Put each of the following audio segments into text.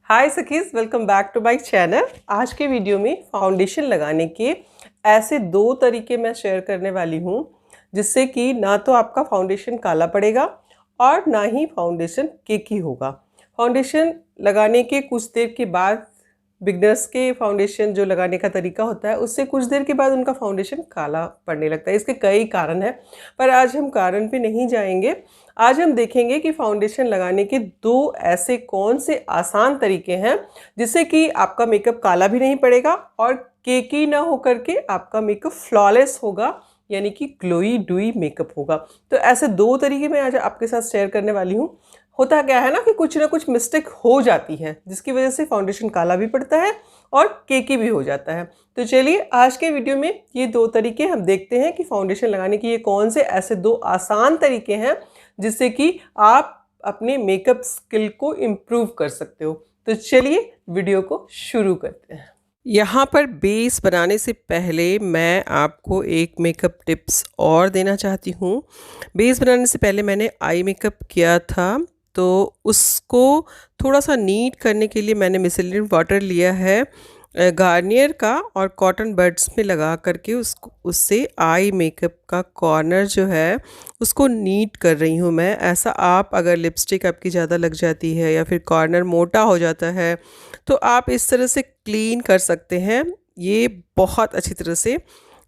हाय सखीज, welcome back to my channel. आज के वीडियो में फाउंडेशन लगाने के ऐसे दो तरीके मैं शेयर करने वाली हूँ जिससे कि ना तो आपका फाउंडेशन काला पड़ेगा और ना ही फाउंडेशन केकी होगा। फाउंडेशन लगाने के कुछ देर के बाद बिगनर्स के फाउंडेशन जो लगाने का तरीका होता है उससे कुछ देर के बाद उनका फाउंडेशन काला पड़ने लगता है। इसके कई कारण हैं, पर आज हम कारण पे नहीं जाएंगे। आज हम देखेंगे कि फाउंडेशन लगाने के दो ऐसे कौन से आसान तरीके हैं जिससे कि आपका मेकअप काला भी नहीं पड़ेगा और केकी ना होकर के आपका मेकअप फ्लॉलेस होगा, यानी कि ग्लोई डुई मेकअप होगा। तो ऐसे दो तरीके मैं आज आपके साथ शेयर करने वाली हूँ। होता क्या है ना कि कुछ ना कुछ मिस्टेक हो जाती है जिसकी वजह से फाउंडेशन काला भी पड़ता है और केकी भी हो जाता है। तो चलिए आज के वीडियो में ये दो तरीके हम देखते हैं कि फाउंडेशन लगाने के ये कौन से ऐसे दो आसान तरीके हैं जिससे कि आप अपने मेकअप स्किल को इम्प्रूव कर सकते हो। तो चलिए वीडियो को शुरू करते हैं। यहाँ पर बेस बनाने से पहले मैं आपको एक मेकअप टिप्स और देना चाहती हूँ। बेस बनाने से पहले मैंने आई मेकअप किया था, तो उसको थोड़ा सा नीट करने के लिए मैंने मिसेलिन वाटर लिया है गार्नियर का और कॉटन बड्स में लगा करके उससे आई मेकअप का कॉर्नर जो है उसको नीट कर रही हूँ मैं। ऐसा आप अगर लिपस्टिक आपकी ज़्यादा लग जाती है या फिर कॉर्नर मोटा हो जाता है तो आप इस तरह से क्लीन कर सकते हैं। ये बहुत अच्छी तरह से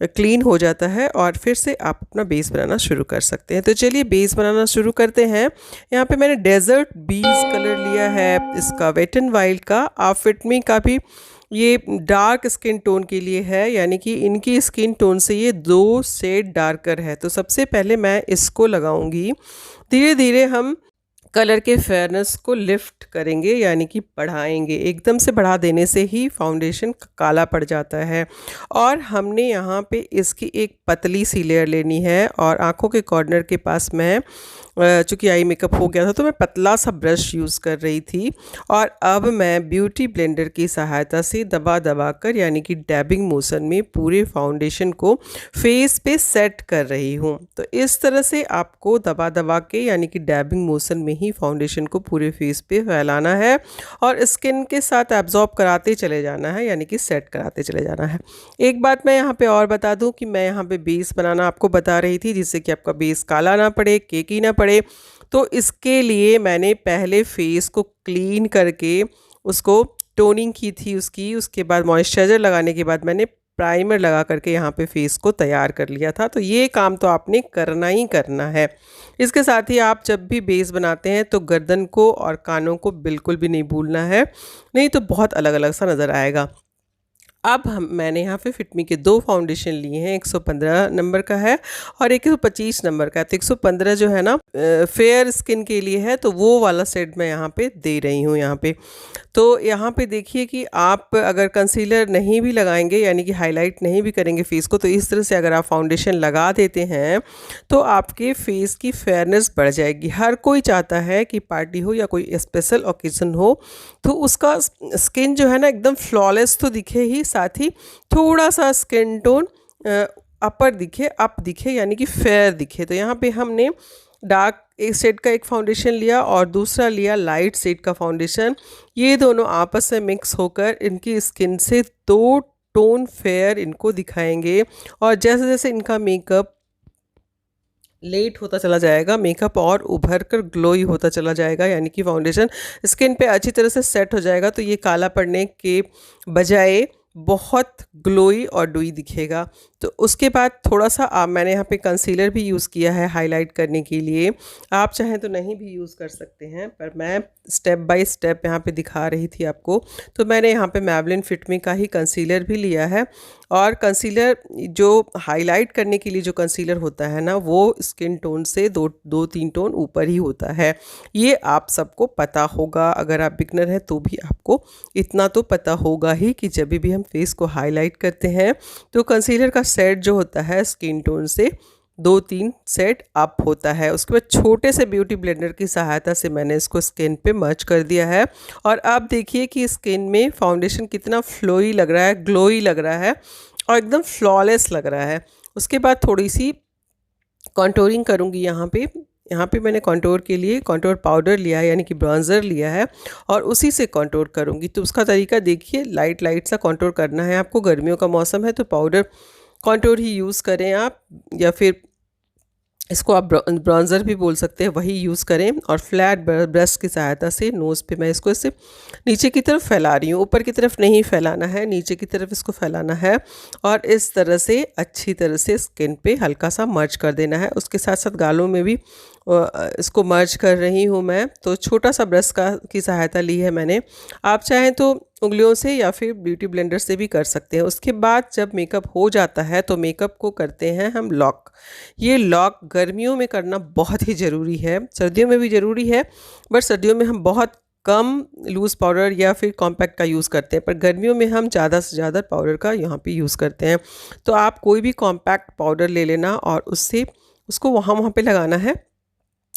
क्लीन हो जाता है और फिर से आप अपना बेस बनाना शुरू कर सकते हैं। तो चलिए बेस बनाना शुरू करते हैं। यहाँ पे मैंने डेजर्ट बीज कलर लिया है इसका वेट एंड वाइल्ड का। आप फिट मी का भी ये डार्क स्किन टोन के लिए है, यानी कि इनकी स्किन टोन से ये दो शेड डार्कर है। तो सबसे पहले मैं इसको लगाऊंगी। धीरे धीरे हम कलर के फेयरनेस को लिफ्ट करेंगे, यानी कि बढ़ाएंगे। एकदम से बढ़ा देने से ही फाउंडेशन काला पड़ जाता है। और हमने यहाँ पे इसकी एक पतली सी लेयर लेनी है और आँखों के कॉर्नर के पास मैं चूँकि आई मेकअप हो गया था तो मैं पतला सा ब्रश यूज़ कर रही थी और अब मैं ब्यूटी ब्लेंडर की सहायता से दबा दबा कर, यानी कि डैबिंग मोशन में पूरे फाउंडेशन को फेस पे सेट कर रही हूँ। तो इस तरह से आपको दबा दबा के, यानी कि डैबिंग मोशन में ही फाउंडेशन को पूरे फेस पे फैलाना है और स्किन के साथ एब्जॉर्ब कराते चले जाना है, यानी कि सेट कराते चले जाना है। एक बात मैं यहाँ पे और बता दूँ कि मैं यहाँ पे बेस बनाना आपको बता रही थी जिससे कि आपका बेस काला ना पड़े, केकी ना पड़े। तो इसके लिए मैंने पहले फेस को क्लीन करके उसको टोनिंग की थी उसके बाद मॉइस्चराइज़र लगाने के बाद मैंने प्राइमर लगा करके यहाँ पे फेस को तैयार कर लिया था। तो ये काम तो आपने करना ही करना है। इसके साथ ही आप जब भी बेस बनाते हैं तो गर्दन को और कानों को बिल्कुल भी नहीं भूलना है, नहीं तो बहुत अलग अलग सा नज़र आएगा। अब मैंने यहाँ पे फिटमी के दो फाउंडेशन लिए हैं, 115 नंबर का है और 125 नंबर का है। तो 115 जो है ना फेयर स्किन के लिए है, तो वो वाला सेट मैं यहाँ पे दे रही हूँ यहाँ पे। तो यहाँ पे देखिए कि आप अगर कंसीलर नहीं भी लगाएंगे, यानी कि हाईलाइट नहीं भी करेंगे फेस को, तो इस तरह से अगर आप फाउंडेशन लगा देते हैं तो आपके फेस की फेयरनेस बढ़ जाएगी। हर कोई चाहता है कि पार्टी हो या कोई स्पेशल ओकेज़न हो तो उसका स्किन जो है ना एकदम फ्लॉलेस तो दिखे ही, साथ ही थोड़ा सा स्किन टोन अपर दिखे, अप दिखे, यानी कि फेयर दिखे। तो यहाँ पे हमने डार्क एक शेड का एक फाउंडेशन लिया और दूसरा लिया लाइट शेड का फाउंडेशन। ये दोनों आपस में मिक्स होकर इनकी स्किन से दो टोन फेयर इनको दिखाएंगे और जैसे जैसे इनका मेकअप लेट होता चला जाएगा, मेकअप और उभर कर ग्लोई होता चला जाएगा, यानी कि फाउंडेशन स्किन पे अच्छी तरह से सेट हो जाएगा। तो ये काला पड़ने के बजाय बहुत ग्लोई और डुई दिखेगा। तो उसके बाद थोड़ा सा मैंने यहाँ पे कंसीलर भी यूज़ किया है हाईलाइट करने के लिए। आप चाहें तो नहीं भी यूज़ कर सकते हैं, पर मैं स्टेप बाय स्टेप यहाँ पे दिखा रही थी आपको। तो मैंने यहाँ पे मैबलिन फिट मी का ही कंसीलर भी लिया है और कंसीलर जो हाईलाइट करने के लिए जो कंसीलर होता है ना, वो स्किन टोन से दो तीन टोन ऊपर ही होता है। ये आप सबको पता होगा, अगर आप बिगनर हैं तो भी आपको इतना तो पता होगा ही कि जब भी हम फेस को हाईलाइट करते हैं तो कंसीलर का सेट जो होता है स्किन टोन से 2-3 सेट अप होता है। उसके बाद छोटे से ब्यूटी ब्लेंडर की सहायता से मैंने इसको स्किन पे मर्ज कर दिया है और अब देखिए कि स्किन में फाउंडेशन कितना फ्लोई लग रहा है, ग्लोई लग रहा है और एकदम फ्लॉलेस लग रहा है। उसके बाद थोड़ी सी कॉन्टोरिंग करूँगी यहाँ पे यहाँ पे मैंने कंटूर के लिए कंटूर पाउडर लिया है, यानी कि ब्रॉन्ज़र लिया है, और उसी से कंटूर करूँगी। तो उसका तरीका देखिए, लाइट लाइट सा कंटूर करना है आपको। गर्मियों का मौसम है तो पाउडर कंटूर ही यूज़ करें आप, या फिर इसको आप ब्रॉन्ज़र भी बोल सकते हैं, वही यूज़ करें। और फ्लैट ब्रश की सहायता से नोज़ पे मैं इसको इससे नीचे की तरफ फैला रही हूँ, ऊपर की तरफ नहीं फैलाना है, नीचे की तरफ इसको फैलाना है। और इस तरह से अच्छी तरह से स्किन पे हल्का सा मर्ज कर देना है। उसके साथ साथ गालों में भी इसको मर्ज कर रही हूँ मैं। तो छोटा सा ब्रश की सहायता ली है मैंने। आप चाहें तो उंगलियों से या फिर ब्यूटी ब्लेंडर से भी कर सकते हैं। उसके बाद जब मेकअप हो जाता है तो मेकअप को करते हैं हम लॉक। ये लॉक गर्मियों में करना बहुत ही ज़रूरी है, सर्दियों में भी ज़रूरी है, बट सर्दियों में हम बहुत कम लूज़ पाउडर या फिर कॉम्पैक्ट का यूज़ करते हैं, पर गर्मियों में हम ज़्यादा से ज़्यादा पाउडर का यहाँ पे यूज़ करते हैं। तो आप कोई भी कॉम्पैक्ट पाउडर ले लेना और उससे उसको वहाँ वहाँ पे लगाना है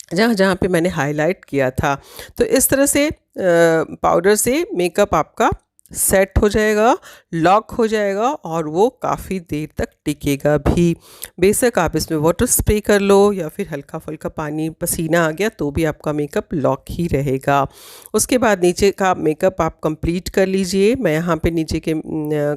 जहाँ जहाँ पे मैंने हाईलाइट किया था। तो इस तरह से पाउडर से मेकअप आपका सेट हो जाएगा, लॉक हो जाएगा, और वो काफ़ी देर तक टिकेगा भी। बेशक आप इसमें वाटर स्प्रे कर लो या फिर हल्का फुल्का पानी पसीना आ गया तो भी आपका मेकअप लॉक ही रहेगा। उसके बाद नीचे का मेकअप आप कंप्लीट कर लीजिए। मैं यहाँ पे नीचे के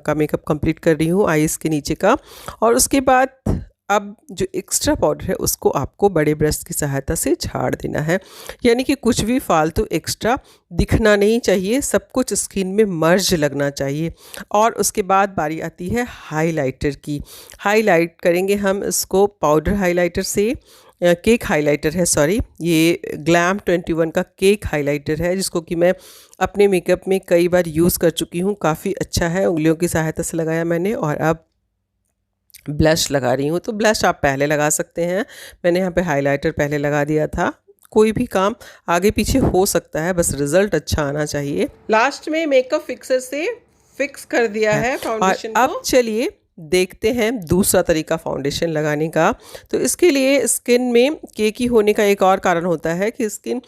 का मेकअप कंप्लीट कर रही हूँ, आईज़ के नीचे का। और उसके बाद अब जो एक्स्ट्रा पाउडर है उसको आपको बड़े ब्रश की सहायता से झाड़ देना है, यानी कि कुछ भी फालतू एक्स्ट्रा दिखना नहीं चाहिए, सब कुछ स्किन में मर्ज लगना चाहिए। और उसके बाद बारी आती है हाइलाइटर की। हाइलाइट करेंगे हम इसको पाउडर हाइलाइटर से, केक हाइलाइटर है, सॉरी, ये ग्लैम 21 का केक हाइलाइटर है, जिसको कि मैं अपने मेकअप में कई बार यूज़ कर चुकी हूँ। काफ़ी अच्छा है, उंगलियों की सहायता से लगाया मैंने। और अब ब्लश लगा रही हूँ। तो ब्लश आप पहले लगा सकते हैं, मैंने यहाँ पे हाइलाइटर पहले लगा दिया था। कोई भी काम आगे पीछे हो सकता है, बस रिजल्ट अच्छा आना चाहिए। लास्ट में मेकअप फिक्सर से फिक्स कर दिया है फाउंडेशन को। अब चलिए देखते हैं दूसरा तरीका फाउंडेशन लगाने का। तो इसके लिए स्किन में केकी होने का एक और कारण होता है कि स्किन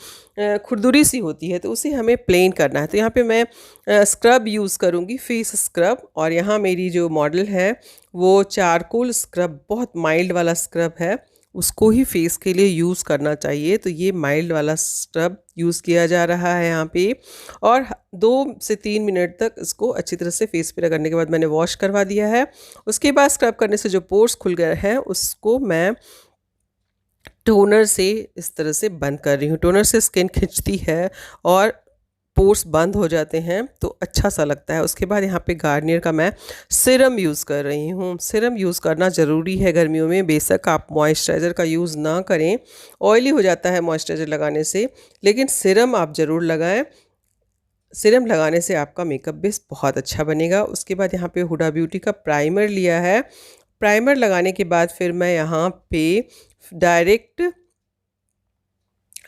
खुरदुरी सी होती है, तो उसे हमें प्लेन करना है। तो यहाँ पे मैं स्क्रब यूज़ करूँगी, फेस स्क्रब। और यहाँ मेरी जो मॉडल है वो चारकोल स्क्रब, बहुत माइल्ड वाला स्क्रब है, उसको ही फेस के लिए यूज़ करना चाहिए। तो ये माइल्ड वाला स्क्रब यूज़ किया जा रहा है यहाँ पे। और 2 से 3 मिनट तक इसको अच्छी तरह से फेस पे रगड़ने के बाद मैंने वॉश करवा दिया है। उसके बाद स्क्रब करने से जो पोर्स खुल गए हैं उसको मैं टोनर से इस तरह से बंद कर रही हूँ। टोनर से स्किन खिंचती है और पोर्स बंद हो जाते हैं, तो अच्छा सा लगता है। उसके बाद यहाँ पे गार्नियर का मैं सिरम यूज़ कर रही हूँ। सिरम यूज़ करना ज़रूरी है गर्मियों में। बेशक आप मॉइस्चराइज़र का यूज़ ना करें, ऑयली हो जाता है मॉइस्चराइज़र लगाने से, लेकिन सिरम आप ज़रूर लगाएं। सिरम लगाने से आपका मेकअप बेस बहुत अच्छा बनेगा। उसके बाद यहाँ पे हुडा ब्यूटी का प्राइमर लिया है। प्राइमर लगाने के बाद फिर मैं यहाँ पे डायरेक्ट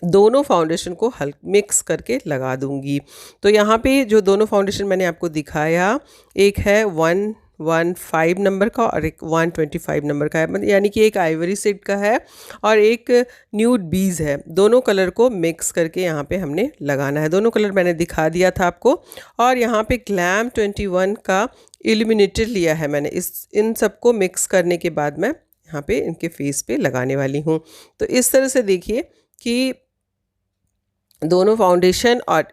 दोनों फाउंडेशन को मिक्स करके लगा दूंगी। तो यहाँ पे जो दोनों फाउंडेशन मैंने आपको दिखाया, एक है 115 नंबर का और एक 125 नंबर का है, मतलब यानी कि एक आइवरी शेड का है और एक न्यूड बीज है। दोनों कलर को मिक्स करके यहाँ पे हमने लगाना है। दोनों कलर मैंने दिखा दिया था आपको। और यहाँ पे ग्लैम 21 का इल्यूमिनेटर लिया है मैंने। इन सबको मिक्स करने के बाद मैं यहाँ पे इनके फेस पे लगाने वाली हूँ। तो इस तरह से देखिए कि दोनों फाउंडेशन और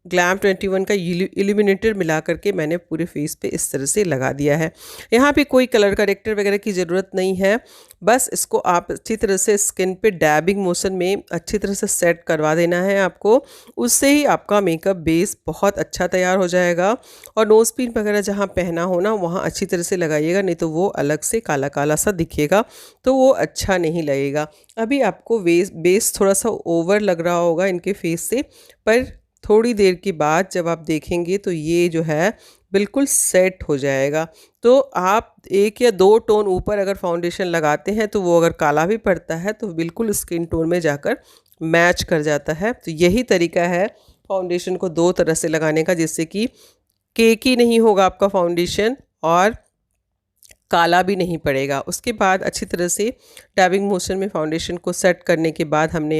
ग्लैम 21 का इल्यूमिनेटर मिला करके मैंने पूरे फेस पे इस तरह से लगा दिया है। यहाँ पे कोई कलर करेक्टर वगैरह की ज़रूरत नहीं है, बस इसको आप अच्छी तरह से स्किन पे डैबिंग मोशन में अच्छी तरह से सेट करवा देना है आपको। उससे ही आपका मेकअप बेस बहुत अच्छा तैयार हो जाएगा। और नोज़ पिन वगैरह जहाँ पहना हो ना, वहाँ अच्छी तरह से लगाइएगा, नहीं तो वो अलग से काला काला सा दिखेगा, तो वो अच्छा नहीं लगेगा। अभी आपको बेस थोड़ा सा ओवर लग रहा होगा इनके फेस से, पर थोड़ी देर के बाद जब आप देखेंगे तो ये जो है बिल्कुल सेट हो जाएगा। तो आप 1 या 2 टोन ऊपर अगर फाउंडेशन लगाते हैं तो वो अगर काला भी पड़ता है तो बिल्कुल स्किन टोन में जाकर मैच कर जाता है। तो यही तरीका है फाउंडेशन को 2 तरह से लगाने का, जिससे कि केकी नहीं होगा आपका फाउंडेशन और काला भी नहीं पड़ेगा। उसके बाद अच्छी तरह से डैबिंग मोशन में फाउंडेशन को सेट करने के बाद हमने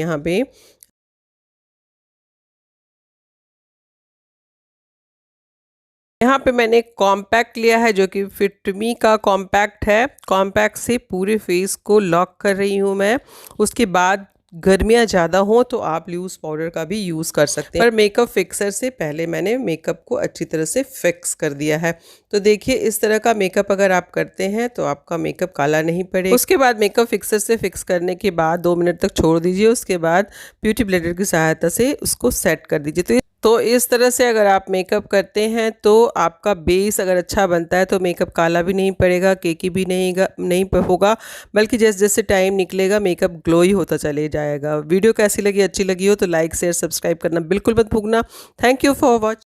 यहाँ पे मैंने कॉम्पैक्ट लिया है जो कि फिटमी का कॉम्पैक्ट है। कॉम्पैक्ट से पूरे फेस को लॉक कर रही हूँ मैं। उसके बाद गर्मियाँ ज़्यादा हों तो आप लूज़ पाउडर का भी यूज़ कर सकते हैं, पर मेकअप फिक्सर से पहले मैंने मेकअप को अच्छी तरह से फिक्स कर दिया है। तो देखिए इस तरह का मेकअप अगर आप करते हैं तो आपका मेकअप काला नहीं पड़ेगा। उसके बाद मेकअप फिक्सर से फिक्स करने के बाद 2 मिनट तक छोड़ दीजिए। उसके बाद ब्यूटी ब्लेंडर की सहायता से उसको सेट कर दीजिए। तो इस तरह से अगर आप मेकअप करते हैं तो आपका बेस अगर अच्छा बनता है तो मेकअप काला भी नहीं पड़ेगा, केकी भी नहीं होगा, बल्कि जैसे जैसे टाइम निकलेगा मेकअप ग्लो ही होता चले जाएगा। वीडियो कैसी लगी, अच्छी लगी हो तो लाइक शेयर सब्सक्राइब करना बिल्कुल मत भूलना। Thank you for watching.